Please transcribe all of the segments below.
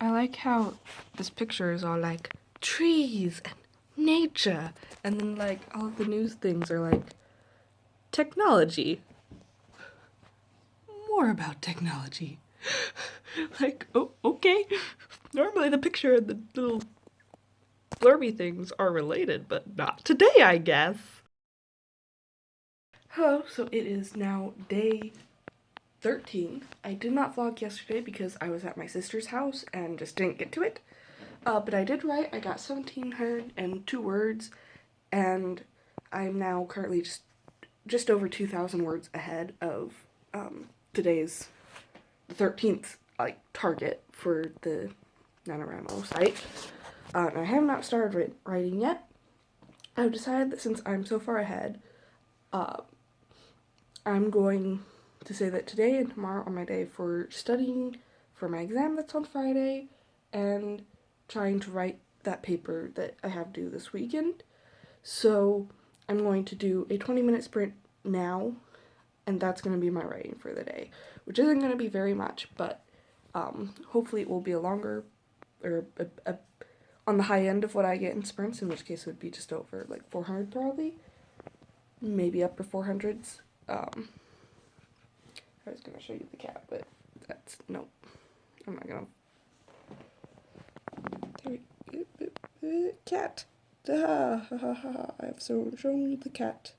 I like how this picture is all like trees and nature, and then like all of the news things are like technology. More about technology. Like, oh, okay. Normally the picture and the little blurby things are related, but not today, I guess. Hello, so it is now day 13. I did not vlog yesterday because I was at my sister's house and just didn't get to it. But I did write. I got 1,702 words, and I'm now currently just over 2,000 words ahead of today's 13th target for the NaNoWriMo site. I have not started writing yet. I've decided that since I'm so far ahead, I'm going to say that today and tomorrow are my day for studying for my exam that's on Friday and trying to write that paper that I have due this weekend. So I'm going to do a 20-minute sprint now, and that's going to be my writing for the day, which isn't going to be very much, but hopefully it will be a longer, or on the high end of what I get in sprints, in which case it would be just over like 400 probably, maybe upper 400s. I was going to show you the cat, but that's, nope, I'm not going to. Cat. I have shown you the cat.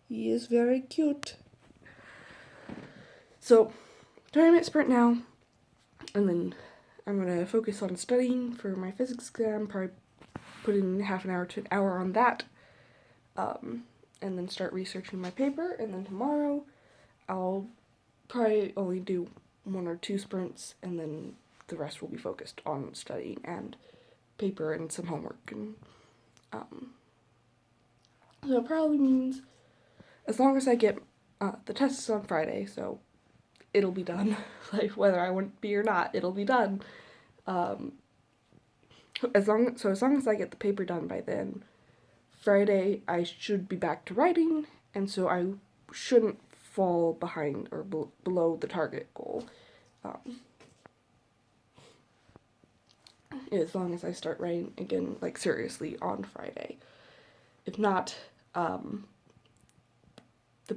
He is very cute. So, 20-minute sprint now, and then I'm going to focus on studying for my physics exam, probably put in half an hour to an hour on that, and then start researching my paper, and then tomorrow I'll probably only do 1 or 2 sprints, and then the rest will be focused on studying and paper and some homework. And so it probably means as long as I get the test is on Friday, so it'll be done. Like whether I want to be or not, it'll be done. As long as I get the paper done by then, Friday I should be back to writing, and so I shouldn't fall behind or below the target goal. As long as I start writing again, like seriously, on Friday. If not, the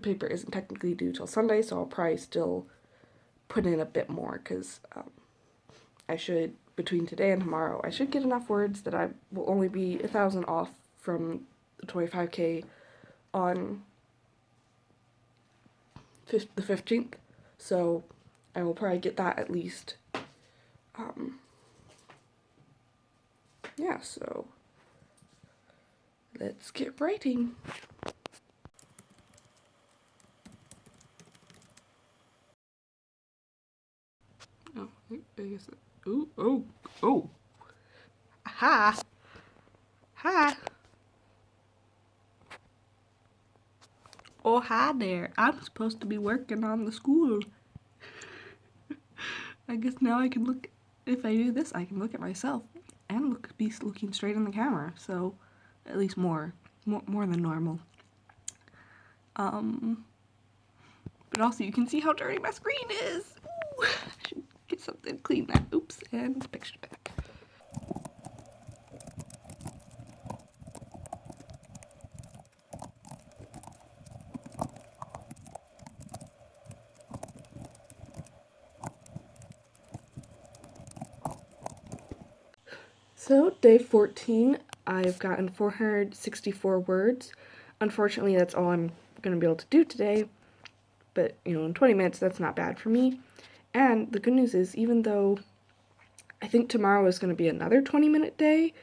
paper isn't technically due till Sunday, so I'll probably still put in a bit more, because I should, between today and tomorrow, I should get enough words that I will only be 1,000 off from the 25K on the 15th, so I will probably get that at least. Yeah, so let's get writing. Oh, I guess. Ooh, oh. Ha! Ha! Oh, hi there. I'm supposed to be working on the school. I guess now I can look, if I do this, I can look at myself and be looking straight in the camera, so at least more than normal. But also you can see how dirty my screen is. Ooh, I should get something to clean that. Oops, and the picture back. So, day 14, I've gotten 464 words. Unfortunately, that's all I'm going to be able to do today, but, in 20 minutes, that's not bad for me. And the good news is, even though I think tomorrow is going to be another 20-minute day,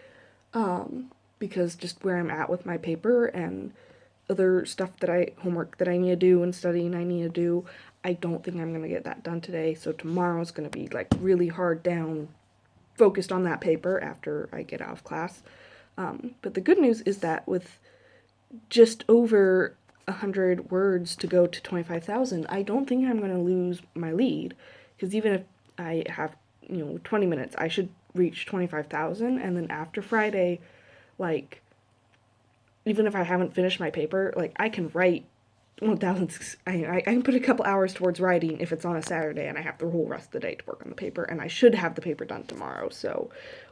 because just where I'm at with my paper and other stuff homework that I need to do and studying I need to do, I don't think I'm going to get that done today, so tomorrow's going to be, like, really hard down, focused on that paper after I get out of class. But the good news is that with just over 100 words to go to 25,000, I don't think I'm going to lose my lead, because even if I have, 20 minutes, I should reach 25,000, and then after Friday, like, even if I haven't finished my paper, like, I can write 1,000, I can put a couple hours towards writing if it's on a Saturday and I have the whole rest of the day to work on the paper, and I should have the paper done tomorrow, so,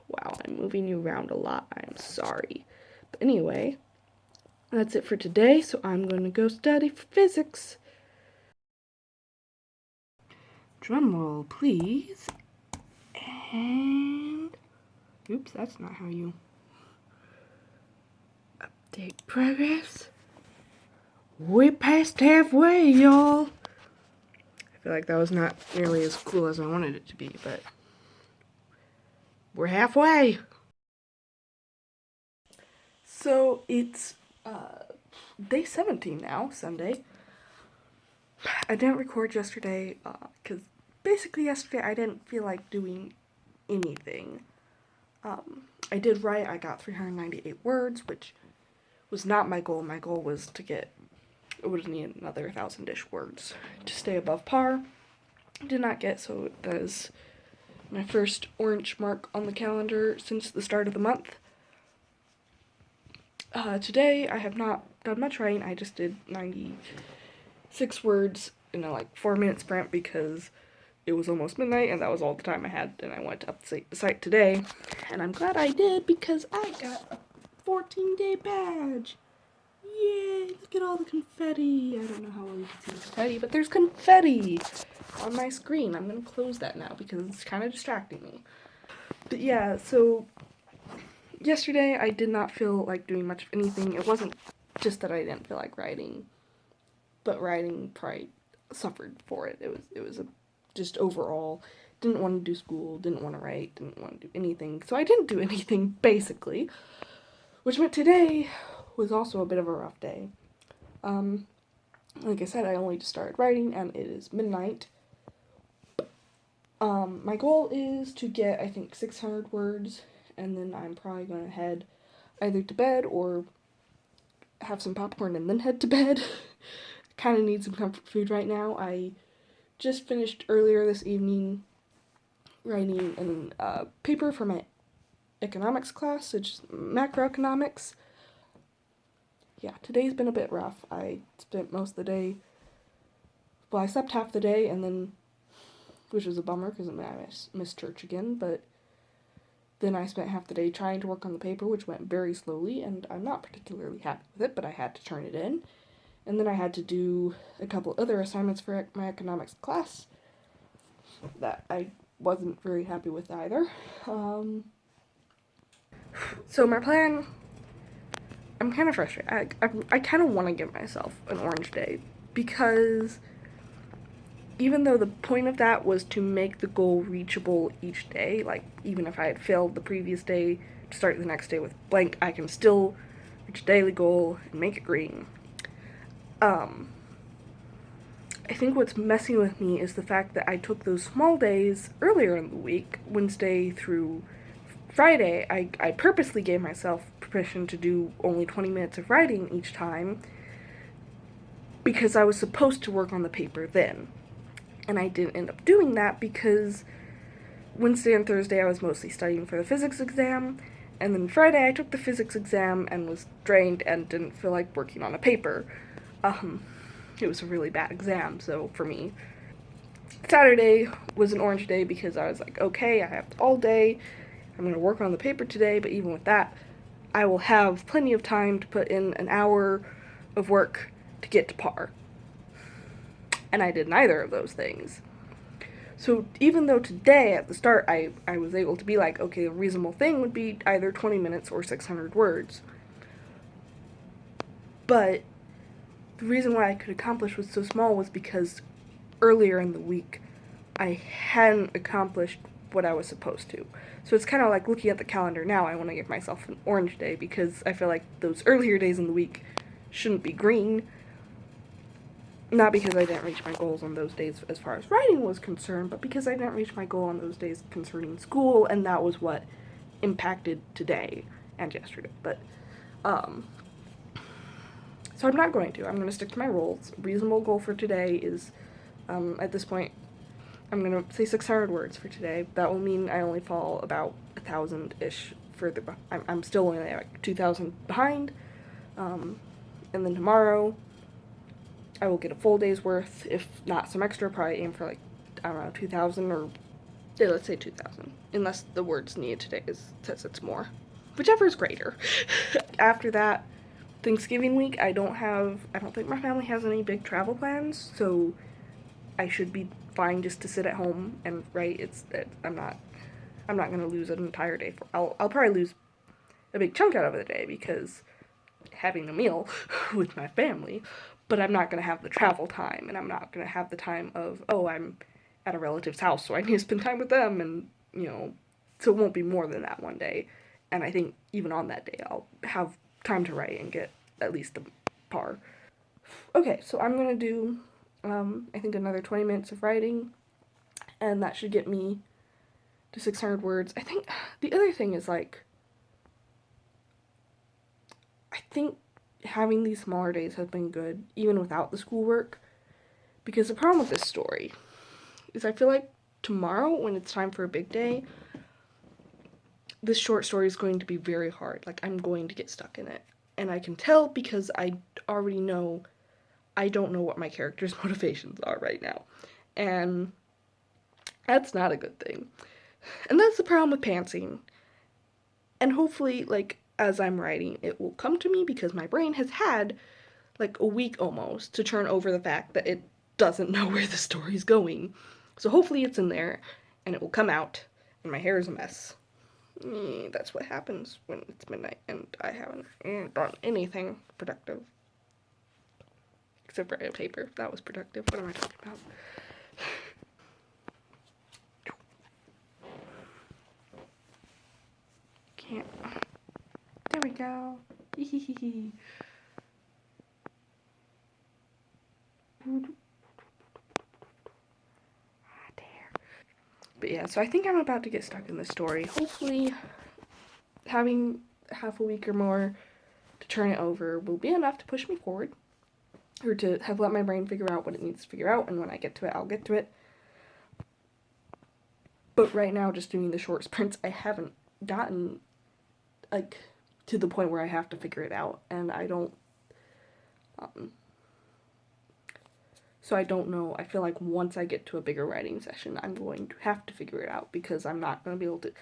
wow, I'm moving you around a lot, I'm sorry. But anyway, that's it for today, so I'm going to go study for physics. Drum roll, please. And, oops, that's not how you update progress. We passed halfway, y'all. I feel like that was not nearly as cool as I wanted it to be, but we're halfway. So it's day 17 now, Sunday. I didn't record yesterday because basically yesterday I didn't feel like doing anything. I did write, I got 398 words, which was not my goal. My goal was to get, it would need another 1,000-ish words to stay above par. Did not get, so that is my first orange mark on the calendar since the start of the month. Today I have not done much writing. I just did 96 words in a 4-minute sprint because it was almost midnight and that was all the time I had, and I went to update the site today, and I'm glad I did because I got a 14-day badge. Yay, look at all the confetti. I don't know how well you can see the confetti, but there's confetti on my screen. I'm gonna close that now because it's kind of distracting me. But yeah, so yesterday I did not feel like doing much of anything. It wasn't just that I didn't feel like writing, but writing probably suffered for it. It was just overall, didn't want to do school, didn't want to write, didn't want to do anything. So I didn't do anything basically, which meant today was also a bit of a rough day. Like I said, I only just started writing and it is midnight. My goal is to get, I think, 600 words, and then I'm probably going to head either to bed or have some popcorn and then head to bed. Kind of need some comfort food right now. I just finished earlier this evening writing a paper for my economics class, which is macroeconomics. Yeah, today's been a bit rough. I spent most of the day, well, I slept half the day, and then, which was a bummer because I missed church again, but then I spent half the day trying to work on the paper, which went very slowly, and I'm not particularly happy with it, but I had to turn it in. And then I had to do a couple other assignments for my economics class that I wasn't very happy with either. So my plan, I'm kind of frustrated. I kind of want to give myself an orange day because even though the point of that was to make the goal reachable each day, like even if I had failed the previous day to start the next day with blank, I can still reach a daily goal and make it green. I think what's messing with me is the fact that I took those small days earlier in the week, Wednesday through Friday. I purposely gave myself permission to do only 20 minutes of writing each time because I was supposed to work on the paper then. And I didn't end up doing that because Wednesday and Thursday I was mostly studying for the physics exam, and then Friday I took the physics exam and was drained and didn't feel like working on a paper. It was a really bad exam, so for me. Saturday was an orange day because I was like, okay, I have all day, I'm going to work on the paper today, but even with that, I will have plenty of time to put in an hour of work to get to par. And I did neither of those things. So even though today, at the start, I was able to be like, okay, a reasonable thing would be either 20 minutes or 600 words. But the reason why I could accomplish was so small was because earlier in the week, I hadn't accomplished what I was supposed to. So it's kind of like looking at the calendar now, I want to give myself an orange day because I feel like those earlier days in the week shouldn't be green. Not because I didn't reach my goals on those days as far as writing was concerned, but because I didn't reach my goal on those days concerning school, and that was what impacted today and yesterday. But, so I'm not going to. I'm going to stick to my rules. A reasonable goal for today is, at this point, I'm going to say 600 words for today. That will mean I only fall about 1,000-ish further. I'm still only like 2,000 behind. And then tomorrow, I will get a full day's worth, if not some extra. Probably aim for like, I don't know, 2,000, or yeah, let's say 2,000, unless the words needed today says it's more, whichever is greater. After that, Thanksgiving week, I don't think my family has any big travel plans, so I should be fine just to sit at home and write. I'm not gonna lose an entire day. I'll probably lose a big chunk out of the day because having a meal with my family, but I'm not gonna have the travel time, and I'm not gonna have the time of, oh, I'm at a relative's house, so I need to spend time with them, and so it won't be more than that one day. And I think even on that day, I'll have time to write and get at least a par. Okay, so I'm gonna do, I think another 20 minutes of writing, and that should get me to 600 words. I think the other thing is, like, I think having these smaller days has been good, even without the schoolwork, because the problem with this story is I feel like tomorrow, when it's time for a big day, this short story is going to be very hard. Like, I'm going to get stuck in it. And I can tell because I already know I don't know what my character's motivations are right now. And that's not a good thing. And that's the problem with pantsing. And hopefully, like, as I'm writing, it will come to me because my brain has had, like, a week almost to turn over the fact that it doesn't know where the story's going. So hopefully it's in there, and it will come out, and my hair is a mess. That's what happens when it's midnight and I haven't done anything productive. Except for a paper. That was productive. What am I talking about? Can't. There we go. Hee. But yeah, so I think I'm about to get stuck in this story. Hopefully, having half a week or more to turn it over will be enough to push me forward, or to have let my brain figure out what it needs to figure out, and when I get to it, I'll get to it. But right now, just doing the short sprints, I haven't gotten, like, to the point where I have to figure it out, and I don't, so I don't know. I feel like once I get to a bigger writing session, I'm going to have to figure it out, because I'm not going to be able to,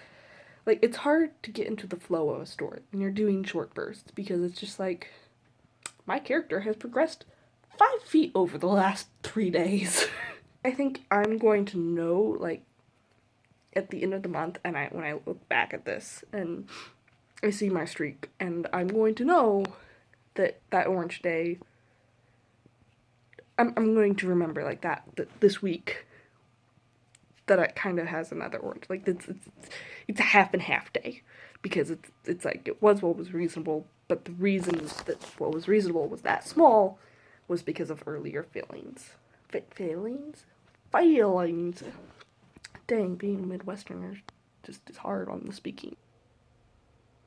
like, it's hard to get into the flow of a story when you're doing short bursts, because it's just like, my character has progressed 5 feet over the last 3 days. I think I'm going to know, like, at the end of the month, and when I look back at this, and I see my streak, and I'm going to know that orange day, I'm going to remember, like, that this week, that it kind of has another orange. Like, it's a half and half day, because it's like, it was what was reasonable, but the reason that what was reasonable was that small was because of earlier failings. Failings. Dang, being a Midwesterner just is hard on the speaking.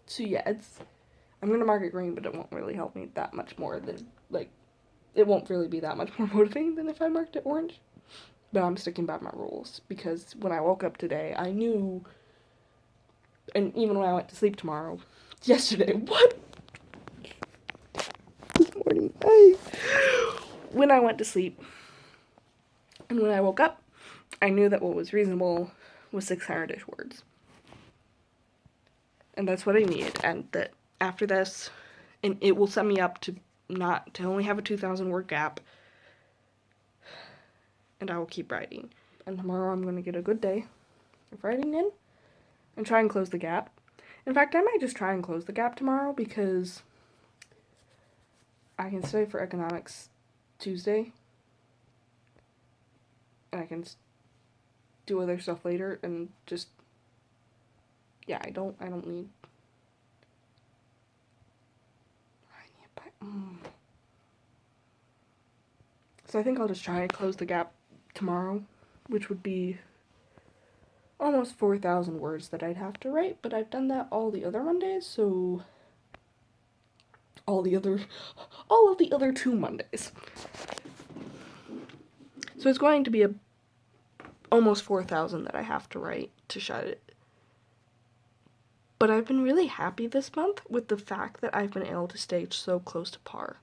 So yeah, I'm gonna mark it green, but it won't really help me that much more than, like, it won't really be that much more motivating than if I marked it orange. But I'm sticking by my rules, because when I woke up today, I knew, and even when I went to sleep yesterday, what? This morning, when I went to sleep, and when I woke up, I knew that what was reasonable was 600-ish words. And that's what I needed, and that after this, and it will set me up to only have a 2,000 word gap, and I will keep writing. And tomorrow I'm going to get a good day of writing in, and try and close the gap. In fact, I might just try and close the gap tomorrow, because I can study for economics Tuesday, and I can do other stuff later, and just, yeah, I don't need, So I think I'll just try and close the gap tomorrow, which would be almost 4,000 words that I'd have to write, but I've done that all the other Mondays, so all of the other 2 Mondays. So it's going to be almost 4,000 that I have to write to shut it. But I've been really happy this month with the fact that I've been able to stay so close to par.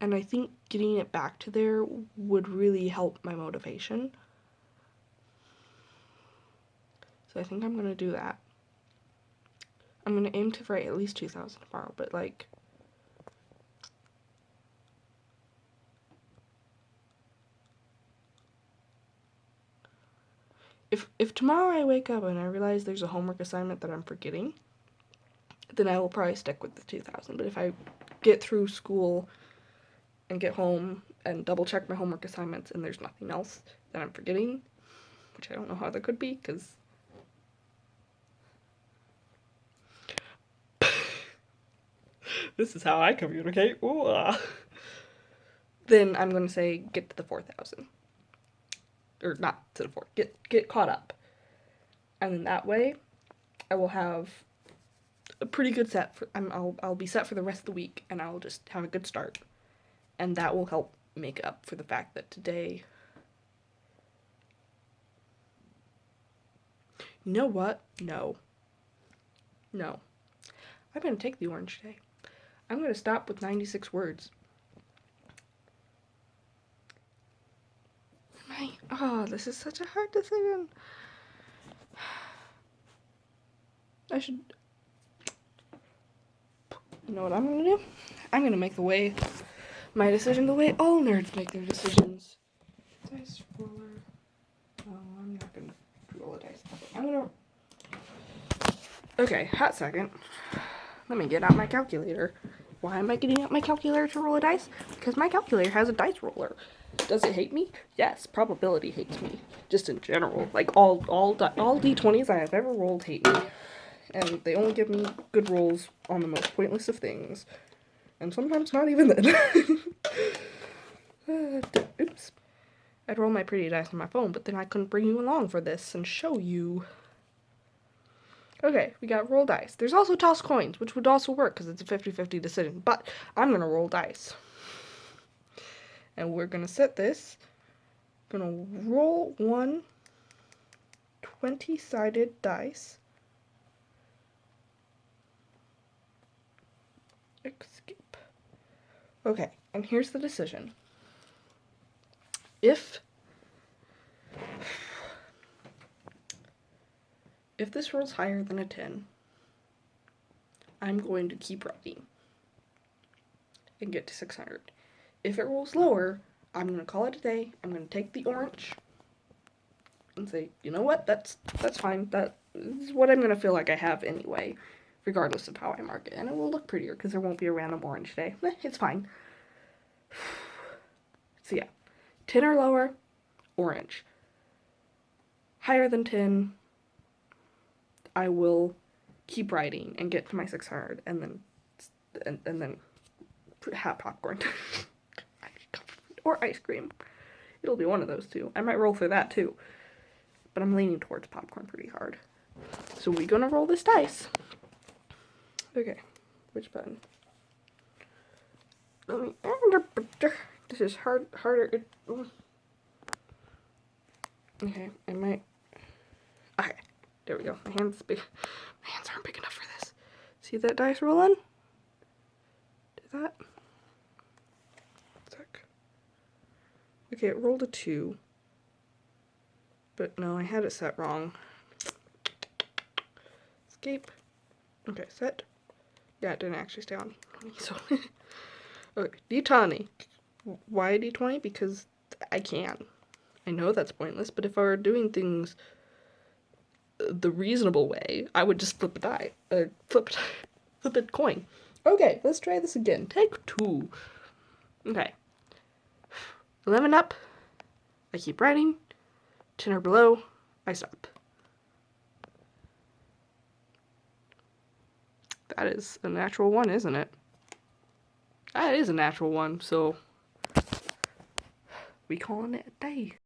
And I think getting it back to there would really help my motivation. So I think I'm going to do that. I'm going to aim to write at least 2,000 tomorrow, but like, if tomorrow I wake up and I realize there's a homework assignment that I'm forgetting, then I will probably stick with the 2,000. But if I get through school and get home and double check my homework assignments and there's nothing else that I'm forgetting, which I don't know how that could be, because this is how I communicate. Ooh, Then I'm going to say get to the 4,000. Or not to the 4. Get caught up. And then that way I will have a pretty good set. I'll be set for the rest of the week, and I'll just have a good start. And that will help make up for the fact that today... You know what? No. I'm going to take the orange today. I'm going to stop with 96 words. This is such a hard decision. I should... You know what I'm going to do? I'm going to make my decision the way all nerds make their decisions. Dice roller. No, I'm not going to roll a dice. I'm going to... Okay, hot second. Let me get out my calculator. Why am I getting out my calculator to roll a dice? Because my calculator has a dice roller. Does it hate me? Yes, probability hates me. Just in general. Like, all D20s I have ever rolled hate me. And they only give me good rolls on the most pointless of things. And sometimes not even then. Oops. I'd roll my pretty dice on my phone, but then I couldn't bring you along for this and show you. Okay, we got roll dice. There's also toss coins, which would also work because it's a 50-50 decision. But I'm going to roll dice. And we're going to set this. I'm going to roll one 20-sided dice. Escape. Okay, and here's the decision. If this rolls higher than a 10, I'm going to keep writing and get to 600. If it rolls lower, I'm going to call it a day. I'm going to take the orange and say, you know what, that's fine. That is what I'm going to feel like I have anyway, regardless of how I mark it. And it will look prettier because there won't be a random orange day. It's fine. So yeah, 10 or lower, orange. Higher than 10, I will keep writing and get to my 600 and then have popcorn. Or ice cream. It'll be one of those two. I might roll for that too. But I'm leaning towards popcorn pretty hard. So we're gonna roll this dice. Okay, which button? Let me... This is harder. Okay, I might... Okay, there we go. My hands aren't big enough for this. See that dice rolling? Did that? Sec. Okay, it rolled a 2. But no, I had it set wrong. Escape. Okay, set. Yeah, it didn't actually stay on. So, okay, D20. Why D20? Because I can. I know that's pointless, but if I were doing things the reasonable way, I would just flip a die. Flip a coin. Okay, let's try this again. Take 2. Okay. 11 up. I keep writing. 10 or below, I stop. That is a natural 1, isn't it? That is a natural 1, so we calling it a day.